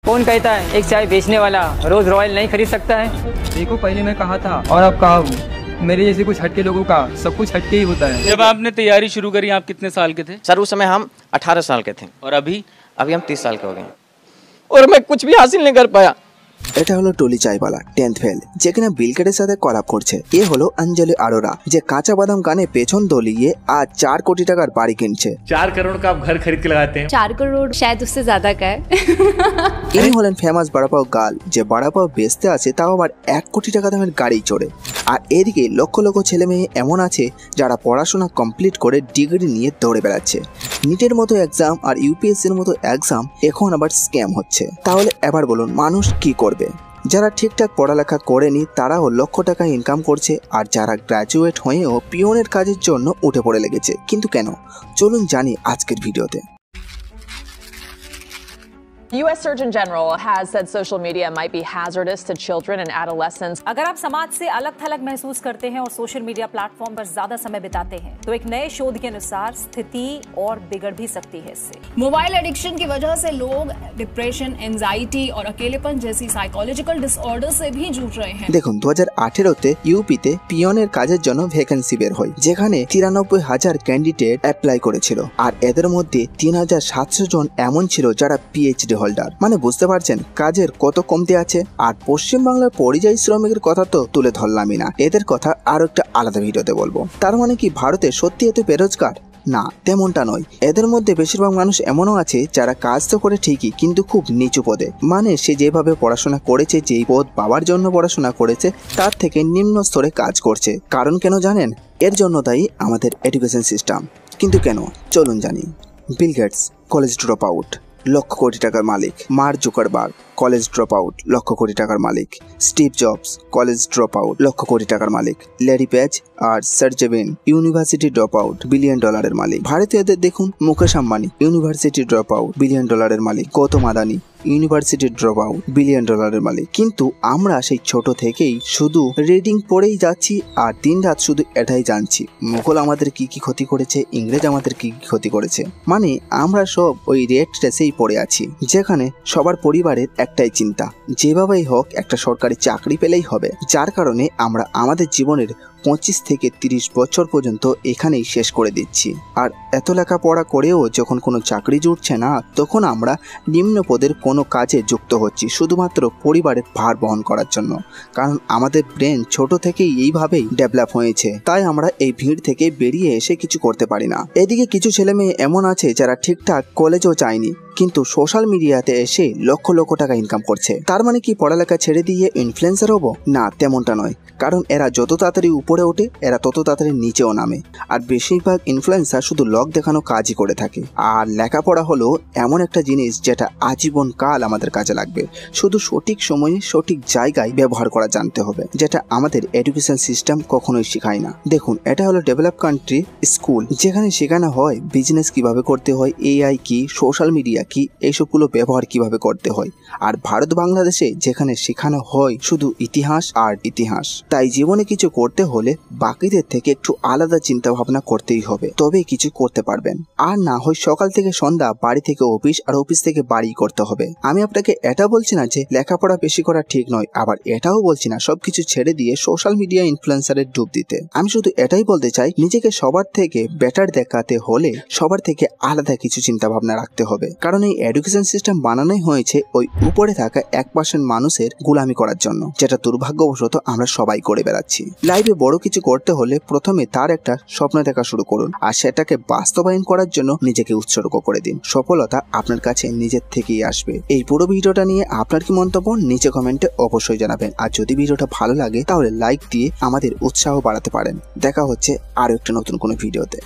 कौन कहता है एक चाय बेचने वाला रोज रॉयल नहीं खरीद सकता है। देखो पहले मैं कहा था और अब कहा, मेरे जैसे कुछ हटके लोगों का सब कुछ हटके ही होता है। जब आपने तैयारी शुरू करी आप कितने साल के थे? सर उस समय हम 18 साल के थे और अभी हम 30 साल के हो गए और मैं कुछ भी हासिल नहीं कर पाया। এটা হলো টলি চাইওয়ালা 10th ফেল, যে কিনা বিল গেটের সাথে কলাপ করছে। এ হলো অঞ্জলি আরোরা, যে কাঁচা বাদাম গানে পেছন দলিয়ে আজ 4 কোটি টাকার বাড়ি কিনছে। 4 करोड़ का आप घर खरीद के लगाते हैं। 4 करोड़ शायद उससे ज्यादा का है। ইনি হলেন ফেমাস বড়াপাও গার্ল, যে বড়াপাও বেচতে আছে তাও আবার 1 কোটি টাকা দামের গাড়ি চড়ে। আর এদিকে লক্ষ লক্ষ ছেলে মেয়ে এমন আছে যারা পড়াশোনা কমপ্লিট করে ডিগ্রি নিয়ে দৌড়ে বেড়াচ্ছে। নিটের মতো এক্সাম আর ইউপিএসসির মতো এক্সাম এখন আবার স্ক্যাম হচ্ছে। তাহলে এবার বলুন মানুষ কি করবে? যারা ঠিকঠাক পড়ালেখা করেনি তারাও লক্ষ টাকা ইনকাম করছে, আর যারা গ্র্যাজুয়েট হয়েও পিওনের কাজের জন্য উঠে পড়ে লেগেছে। কিন্তু কেন? চলুন জানি আজকের ভিডিওতে। U.S. Surgeon General has said social media might be hazardous to children and adolescents. अगर आप समाज से अलग थलग महसूस करते हैं और सोशल मीडिया प्लेटफॉर्म पर ज्यादा समय बिताते हैं तो एक नए शोध के अनुसार स्थिति और बिगड़ भी सकती है इससे। मोबाइल एडिक्शन की वजह से लोग डिप्रेशन, एंजाइटी और अकेलेपन जैसी साइकोलॉजिकल डिसऑर्डर से भी जूझ रहे हैं। দেখুন 2018-তে ইউপিতে পিওনের কাজের জন্য ভ্যাকেন্সি বের হয়, যেখানে 93,000 ক্যান্ডিডেট অ্যাপ্লাই করেছিল। আর এদের মধ্যে 3,700 জন এমন ছিল যারা পিএইচডি হোল্ডার। মানে বুঝতে পারছেন কাজের কত কমতি আছে। আর পশ্চিমবাংলার পরিযায়ী শ্রমিকের কথা তো তুলে ধরলামই না, এদের কথা আরো একটা আলাদা ভিডিওতে বলবো। তার মানে কি ভারতে সত্যি এত বেরোজগার? না, তেমনটা নয়। এদের মধ্যে বেশিরভাগ মানুষ এমনও আছে যারা কাজ তো করে ঠিকই, কিন্তু খুব নিচু পদে। মানে সে যেভাবে পড়াশোনা করেছে, যেই পদ পাওয়ার জন্য পড়াশোনা করেছে, তার থেকে নিম্ন স্তরে কাজ করছে। কারণ কেন জানেন? এর জন্য দায়ী আমাদের এডুকেশন সিস্টেম। কিন্তু কেন? চলুন জানি। Bill Gates college drop out, lakh crore টাকার মালিক। Mark Zuckerberg college drop out, lakh crore টাকার মালিক। Steve Jobs college drop out, lakh crore টাকার মালিক। ল্যারি পেজ আর Sergey Brin university drop out, $1 billion মালিক। ভারতীয়দের দেখুন, Mukesh Ambani university drop out, $1 billion মালিক। Gautam Adani university drop out, $1 billion মালিক। কিন্তু আমরা সেই ছোট থেকেই শুধু রিডিং পড়েই যাচ্ছি আর দিনরাত শুধু এটাই জানছি মুঘল আমাদের কি কি ক্ষতি করেছে, ইংরেজ আমাদের কি কি ক্ষতি করেছে। মানে আমরা সব ওই রেট রেসেই পড়ে আছি, যেখানে সবার পরিবারের একটাই চিন্তা, যেভাবেই হোক একটা সরকারি চাকরি পেলেই হবে। যার কারণে আমরা আমাদের জীবনের 25 থেকে 30 বছর পর্যন্ত এখানেই শেষ করে দিচ্ছি। আর এত লেখাপড়া করেও যখন কোনো চাকরি জুটছে না, তখন আমরা নিম্ন পদের কোনো কাজে যুক্ত হচ্ছি শুধুমাত্র পরিবারের ভার বহন করার জন্য। কারণ আমাদের ব্রেন ছোট থেকেই এইভাবেই ডেভেলপ হয়েছে, তাই আমরা এই ভিড় থেকে বেরিয়ে এসে কিছু করতে পারি না। এদিকে কিছু ছেলে মেয়ে এমন আছে যারা ঠিকঠাক কলেজও যায়নি, কিন্তু সোশ্যাল মিডিয়াতে এসে লক্ষ লক্ষ টাকা ইনকাম করছে। তার মানে কি পড়ালেখা ছেড়ে দিয়ে ইনফ্লুয়েন্সার হবো? না, তেমনটা নয়। কারণ এরা যত তাড়াতাড়ি উপরে ওঠে, এরা তত তাড়াতাড়ি নিচেও নামে। আর বেশিরভাগ ইনফ্লুয়েন্সার শুধু লক দেখানো কাজই করে থাকে। আর লেখাপড়া হলো এমন একটা জিনিস যেটা আজীবন কাল আমাদের কাজে লাগবে, শুধু সঠিক সময়ে সঠিক জায়গায় ব্যবহার করা জানতে হবে, যেটা আমাদের এডুকেশন সিস্টেম কখনোই শেখায় না। দেখুন, এটা হলো ডেভেলপ কান্ট্রি স্কুল, যেখানে শেখানো হয় বিজনেস কিভাবে করতে হয়, এআই কি, সোশ্যাল মিডিয়া কি, এইসবগুলো ব্যবহার কিভাবে করতে হয়। আর ভারত বাংলাদেশে যেখানে শেখানো হয় শুধু ইতিহাস আর ইতিহাস। তাই জীবনে কিছু করতে হলে বাকিদের থেকে একটু আলাদা চিন্তা ভাবনা করতেই হবে, তবে কিছু করতে পারবেন। আর না হয় সকাল থেকে সন্ধ্যা বাড়ি থেকে অফিস আর অফিস থেকে বাড়ি করতে হবে। আমি আপনাকে এটা বলছি না যে লেখাপড়া বেশি করা ঠিক নয়, আবার এটাও বলছি না সবকিছু ছেড়ে দিয়ে সোশ্যাল মিডিয়া ইনফ্লুয়েন্সারের ডুব দিতে। আমি শুধু এটাই বলতে চাই, নিজেকে সবার থেকে বেটার দেখাতে হলে সবার থেকে আলাদা কিছু চিন্তা ভাবনা রাখতে হবে। কারণ এই এডুকেশন সিস্টেম বানানোই হয়েছে ওই উপরে থাকা 1% মানুষের গোলামি করার জন্য, যেটা দুর্ভাগ্যবশত আমরা সবাই করে বেড়াচ্ছি। লাইফে বড় কিছু করতে হলে প্রথমে তার একটা স্বপ্ন দেখা শুরু করুন, আর সেটাকে বাস্তবায়ন করার জন্য নিজেকে উৎসর্গ করে দিন। সফলতা আপনার কাছে নিজের থেকেই আসবে। এই পুরো ভিডিওটা নিয়ে আপনার কি মন্তব্য নিচে কমেন্টে অবশ্যই জানাবেন। আর যদি ভিডিওটা ভালো লাগে তাহলে লাইক দিয়ে আমাদের উৎসাহ বাড়াতে পারেন। দেখা হচ্ছে আরো একটা নতুন কোনো ভিডিওতে।